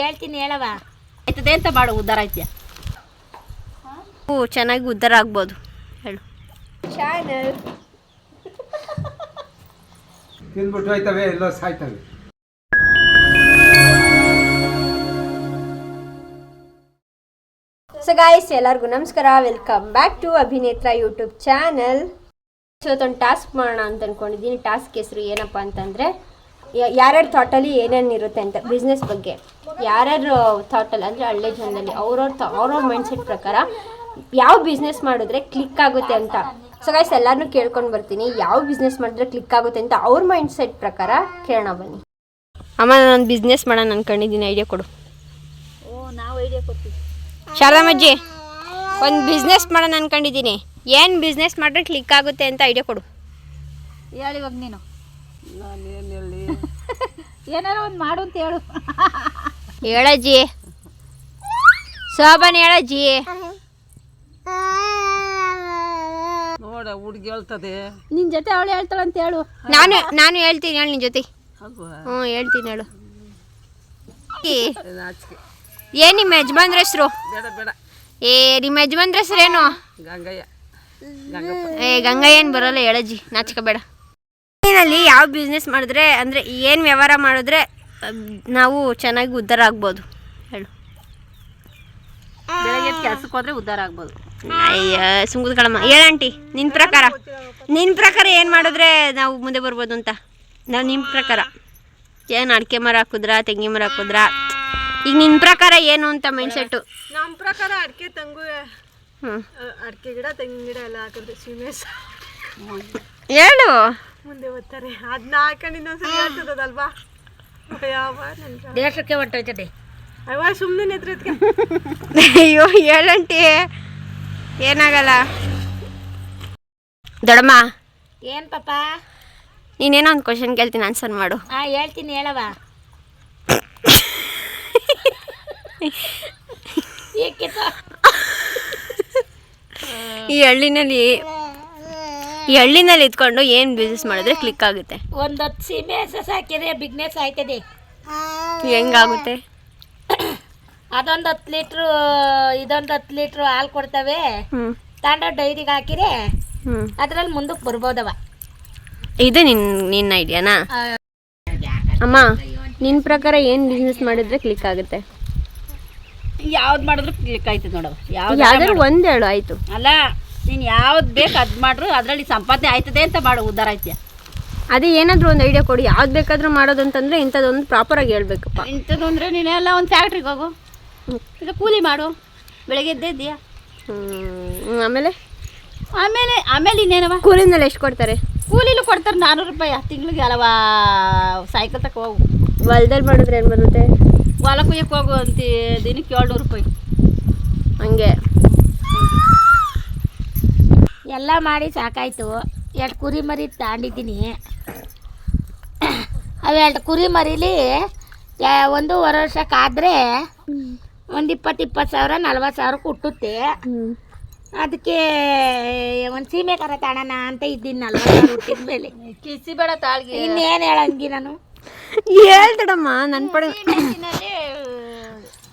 ಹೇಳ್ತೀನಿ ಹೇಳವ. ಆಯ್ತದೆ ಅಂತ ಮಾಡು, ಉದ್ಧಾರ ಆಯ್ತೀಯ. ಚೆನ್ನಾಗಿ ಉದ್ಧಾರ ಆಗ್ಬೋದು ಹೇಳು. ಚಾನಲ್ ತಿಂದ್ಬಿಟ್ಟು ಹೋಯ್ತವೆ, ಎಲ್ಲೋ ಸಾಯ್ತವೆ. ಸೊ ಗಾಯ್ಸ್, ಎಲ್ಲರಿಗೂ ನಮಸ್ಕಾರ. Welcome back to Abhinetra YouTube channel. ಇವತ್ತೊಂದು ಟಾಸ್ಕ್ ಮಾಡೋಣ ಅಂತ ಅಂದ್ಕೊಂಡಿದ್ದೀನಿ. ಟಾಸ್ಕ್ ಹೆಸರು ಏನಪ್ಪ ಅಂತಂದರೆ, ಯಾರ್ಯಾರ ಥಾಟಲ್ಲಿ ಏನೇನು ಇರುತ್ತೆ ಅಂತ, ಬಿಸ್ನೆಸ್ ಬಗ್ಗೆ ಯಾರ್ಯಾರು ಥಾಟಲ್ಲಿ ಅಂದರೆ ಹಳ್ಳಿ ಜನದಲ್ಲಿ ಅವ್ರವ್ರ ಮೈಂಡ್ಸೆಟ್ ಪ್ರಕಾರ ಯಾವ ಬಿಸ್ನೆಸ್ ಮಾಡಿದ್ರೆ ಕ್ಲಿಕ್ ಆಗುತ್ತೆ ಅಂತ. ಸೊ ಗಾಯ್ಸ್, ಎಲ್ಲರನ್ನೂ ಕೇಳ್ಕೊಂಡು ಬರ್ತೀನಿ, ಯಾವ ಬಿಸ್ನೆಸ್ ಮಾಡಿದ್ರೆ ಕ್ಲಿಕ್ ಆಗುತ್ತೆ ಅಂತ ಅವ್ರ ಮೈಂಡ್ಸೆಟ್ ಪ್ರಕಾರ ಕೇಳೋಣ ಬನ್ನಿ. ಅಮ್ಮ, ನಾನು ಬಿಸ್ನೆಸ್ ಮಾಡೋಣ ಅಂದ್ಕೊಂಡಿದ್ದೀನಿ, ಐಡಿಯಾ ಕೊಡು. ನಾವು ಐಡಿಯಾ ಕೊಡ್ತೀವಿ. ಶಾರದಮ್ಮಜ್ಜಿ, ಒಂದು ಬಿಸ್ನೆಸ್ ಮಾಡೋಣ ಅಂದ್ಕೊಂಡಿದ್ದೀನಿ, ಏನು ಬಿಸ್ನೆಸ್ ಮಾಡಿದ್ರೆ ಕ್ಲಿಕ್ ಆಗುತ್ತೆ ಅಂತ ಐಡಿಯಾ ಕೊಡು. ಹೇಳಿ ಇವಾಗ ನೀನು. ನಾನೇನು ಹೇಳಿ? ಏನಾರ ಒಂದು ಮಾಡು ಅಂತ ಹೇಳು. ಹೇಳಜ್ಜಿ, ಶೋಭನ್ ಹೇಳಜ್ಜಿ. ನೋಡ, ಹುಡುಗಿ ಹೇಳ್ತದೆ, ನಿನ್ನ ಜೊತೆ ಅವಳು ಹೇಳ್ತಾಳೆ ಅಂತ ಹೇಳು. ನಾನು ಹೇಳ್ತೀನಿ, ಹೇಳಿ ನಿನ್ನ ಜೊತೆ. ಹ್ಞೂ ಹೇಳ್ತೀನಿ, ಹೇಳು. ಏನು ನಿಮ್ಮ ಯಜಮಾನ್ರ ಹೆಸರು? ಬೇಡ ಬೇಡ. ನಿಮ್ಮ ಯಜಮಾನ್ರ ಹೆಸರೇನು? ಗಂಗಯ್ಯ. ಗಂಗಯ್ಯ ಏನು ಬರೋಲ್ಲ, ಹೇಳಜ್ಜಿ, ನಾಚಿಕಬೇಡ. ಏನಲ್ಲಿ ಯಾವ ಬಿಸ್ನೆಸ್ ಮಾಡಿದ್ರೆ ಅಂದರೆ ಏನು ವ್ಯವಹಾರ ಮಾಡಿದ್ರೆ ನಾವು ಚೆನ್ನಾಗಿ ಉದ್ಧಾರ ಆಗ್ಬೋದು ಹೇಳು. ಬೆಳಗ್ಗೆ ಕೆಲ್ಸಕ್ಕೆ ಹೋದ್ರೆ ಉದ್ಧಾರ ಆಗ್ಬೋದು. ಅಯ್ಯ ಸುಂಗುದ ಕಳಮ್ಮ, ಹೇಳಂಟಿ, ನಿನ್ನ ಪ್ರಕಾರ ಏನು ಮಾಡಿದ್ರೆ ನಾವು ಮುಂದೆ ಬರ್ಬೋದು ಅಂತ. ನಾವು ನಿಮ್ಮ ಪ್ರಕಾರ ಏನು ಅಡಿಕೆ ಮರ ಹಾಕಿದ್ರಾ, ತೆಂಗಿ ಮರ ಹಾಕಿದ್ರಾ, ಈಗ ನಿನ್ನ ಪ್ರಕಾರ ಏನು ಅಂತ ಮೈಂಡ್ಸೆಟ್ಟು? ನಮ್ಮ ಪ್ರಕಾರ ಅಡಿಕೆ ತೆಂಗು, ಹ್ಞೂ, ಅಡಿಕೆ ಗಿಡ, ತೆಂಗಿನ ಗಿಡ ಎಲ್ಲ ಹಾಕಿದ್ರೆ ಸೀಮೆಸ್ ಹೇಳು. ಮುಂದೆ ಓದ್ತಾರೆ. ಅದನ್ನ ಹಾಕೊಂಡು ಇನ್ನೊಂದ್ಸರಿ ಹೇಳ್ತದಲ್ವಾ, ಯಾವ ದೇಶಕ್ಕೆ ಹೊಟ್ಟೋಯ್ತದೆ. ಅವ ಸುಮ್ಮನೆ ಎದ್ರದ್ಕೆ. ಅಯ್ಯೋ ಹೇಳಂಟಿ, ಏನಾಗಲ್ಲ. ದೊಡ್ಡಮ್ಮ, ಏನು ಪಾಪ? ನೀನೇನೋ ಒಂದು ಕ್ವಶನ್ ಕೇಳ್ತೀನಿ, ಆನ್ಸರ್ ಮಾಡು. ಹೇಳ್ತೀನಿ ಹೇಳವ. ಈ ಹಳ್ಳಿನಲ್ಲಿ ಇದ್ಕೊಂಡು ಏನು ಬಿಸ್ನೆಸ್ ಮಾಡಿದ್ರೆ ಕ್ಲಿಕ್ ಆಗುತ್ತೆ? ಒಂದು 10 ಸೀಮೆ ಹಸು ಹಾಕಿದ್ರೆ ಬಿಸ್ನೆಸ್ ಆಯ್ತದೆ. ಹೆಂಗಾಗುತ್ತೆ? ಅದೊಂದು 10 ಲೀಟ್ರು, ಇದೊಂದು 10 ಲೀಟ್ರು ಹಾಲು ಕೊಡ್ತವೆ. ತಗೊಂಡು ಡೈರಿಗೆ ಹಾಕಿರೆ ಅದ್ರಲ್ಲಿ ಮುಂದಕ್ಕೆ ಬರ್ಬೋದವ. ಇದು ನಿನ್ನ ಐಡಿಯಾನಾ? ಅಮ್ಮ, ನಿನ್ನ ಪ್ರಕಾರ ಏನು ಬಿಸ್ನೆಸ್ ಮಾಡಿದ್ರೆ ಕ್ಲಿಕ್ ಆಗುತ್ತೆ? ಯಾವ್ದು ಮಾಡಿದ್ರು ಕ್ಲಿಕ್ ಆಯ್ತದೆ ನೋಡವ. ಯಾವ್ದಾದ್ರು ಒಂದು ಹೇಳು, ಆಯಿತು. ಅಲ್ಲ, ನೀನು ಯಾವ್ದು ಬೇಕು ಅದು ಮಾಡ್ರು, ಅದರಲ್ಲಿ ಸಂಪಾದನೆ ಆಯ್ತದೆ ಅಂತ ಮಾಡು, ಉದ್ಧಾರ ಆಯ್ತೀಯ. ಅದೇ ಏನಾದರೂ ಒಂದು ಐಡಿಯಾ ಕೊಡಿ. ಯಾವ್ದು ಬೇಕಾದರೂ ಮಾಡೋದು ಅಂತಂದರೆ ಇಂಥದ್ದೊಂದು ಪ್ರಾಪರಾಗಿ ಹೇಳ್ಬೇಕಪ್ಪ. ಇಂಥದ್ದು ಅಂದರೆ ನೀನೆಲ್ಲ ಒಂದು ಫ್ಯಾಕ್ಟ್ರಿಗೆ ಹೋಗು, ಈಗ ಕೂಲಿ ಮಾಡು, ಬೆಳಗ್ಗೆ ಎದ್ದೇದ್ದೀಯ. ಆಮೇಲೆ ಇನ್ನೇನವ? ಕೂಲಿನಲ್ಲಿ ಎಷ್ಟು ಕೊಡ್ತಾರೆ? ಕೂಲಿಲು ಕೊಡ್ತಾರೆ 400 ರೂಪಾಯಿ ತಿಂಗಳಿಗೆ. ಅಲ್ಲವ ಸೈಕಲ್ ತಕ ಹೋಗು. ಹೊಲ್ದಲ್ಲಿ ಮಾಡಿದ್ರೆ ಏನು ಬರುತ್ತೆ? ಹೊಲ ಕುಯ್ಯಕ್ಕೆ ಹೋಗು ಅಂತ ದಿನಕ್ಕೆ 700 ರೂಪಾಯಿ. ಹಂಗೆ ಎಲ್ಲ ಮಾಡಿ ಸಾಕಾಯ್ತು. 2 ಕುರಿ ಮರಿ ತಗೊಂಡಿದ್ದೀನಿ. ಅವು 2 ಕುರಿ ಮರಿಲಿ 1.5 ವರ್ಷಕ್ಕಾದರೆ ಒಂದು 20 ಸಾವಿರ 40 ಸಾವಿರಕ್ಕೆ ಹುಟ್ಟುತ್ತೆ. ಅದಕ್ಕೆ ಒಂದು ಸೀಮೆ ಕರ ತಗೋಣ ಅಂತ ಇದ್ದೀನಿ. 40 ಸಾವಿರ ಹುಟ್ಟಿದ ಮೇಲೆ ಕಿಸಿ ಬೇಡ ತಾಳ್ಗೆ. ಇನ್ನೇನು ಹೇಳಂಗಿ ನಾನು? ಹೇಳ್ತಡಮ್ಮ, ನನ್ನ ಪಡೆ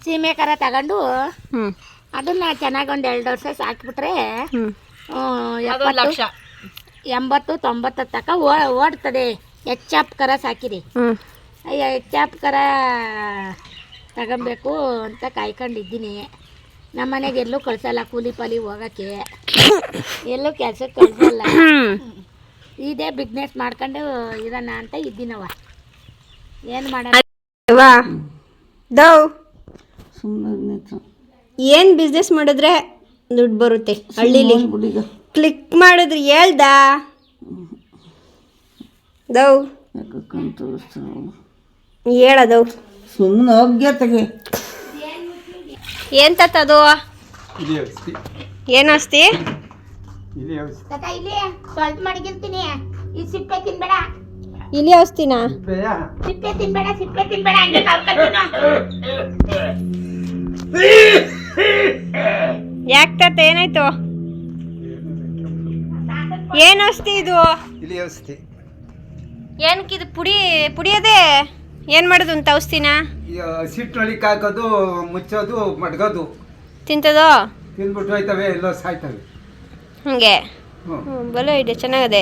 ಸೀಮೆ ಕರ ತಗೊಂಡು ಅದನ್ನ ಚೆನ್ನಾಗಿ ಒಂದು 2 ವರ್ಷ ಸಾಕಿಬಿಟ್ರೆ 70 80-90 ತನಕ ಓಡ್ತದೆ. ಹೆಚ್ಚಾಪ್ ಕರ ಸಾಕಿರಿ. ಅಯ್ಯ, ಹೆಚ್ಚಾಪ್ ಕರ ತಗೊಬೇಕು ಅಂತ ಕಾಯ್ಕೊಂಡಿದ್ದೀನಿ. ನಮ್ಮ ಮನೆಗೆ ಎಲ್ಲೂ ಕಳ್ಸಲ್ಲ, ಕೂಲಿ ಪಾಲಿ ಹೋಗೋಕ್ಕೆ ಎಲ್ಲೂ ಕೆಲ್ಸಕ್ಕೆ ಕಳ್ಸಲ್ಲ. ಇದೇ ಬಿಸ್ನೆಸ್ ಮಾಡ್ಕೊಂಡು ಇರೋಣ ಅಂತ ಇದ್ದೀನವ. ಏನು ಮಾಡೋಣ? ಏನು ಬಿಸ್ನೆಸ್ ಮಾಡಿದ್ರೆ ದುಡ್ಡು ಬರುತ್ತೆ ಹಳ್ಳಿಲಿ ಕ್ಲಿಕ್ ಮಾಡಿದ್ರೆ? ಹೇಳ್ದಾ ದೌ ಹೇಳದೌ ಸುಮ್ಮನೆ ಹೋಗ್ಯತೆಗೆ. ಏನು ತತ್ತದು? ಏನು ಅಸ್ತಿ? ಸ್ವಲ್ಪ ಮಡಗಿರ್ತೀನಿ. ಈ ಸಿಪ್ಪೆ ತಿನ್ಬೇಡ. ಇಲ್ಲಿ ಔಸ್ತಿನಾ? ಸಿಪ್ಪೆ ತಿನ್ಬೇಡ, ಸಿಪ್ಪೆ ತಿನ್ಬೇಡ. ಹಂಗೆ ಕರ್ಕೊಂಡು ಯಾಕೆ ತಾತ, ಏನಾಯ್ತು? ಏನು ಔಷಧಿ ಇದು? ಇಲಿ ಔಷಧಿ. ಏನಕ್ಕಿದು? ಪುಡಿಯೋದೇ ಏನು ಮಾಡೋದು ಅಂತ ಔಷಧಿನ ಹಸಿಟ್ಟೊಳಿಗೆ ಹಾಕೋದು ಮುಚ್ಚೋದು ಮಡ್ಗೋದು ತಿಂತದೋ ತಿಂದ್ಬಿಟ್ಟು ಹೋಯ್ತವೆ ಎಲ್ಲ ಸಾಯ್ತವೆ ಹಂಗೆ ಹ್ಞೂ ಬಲ ಐಡಿಯಾ ಚೆನ್ನಾಗದೆ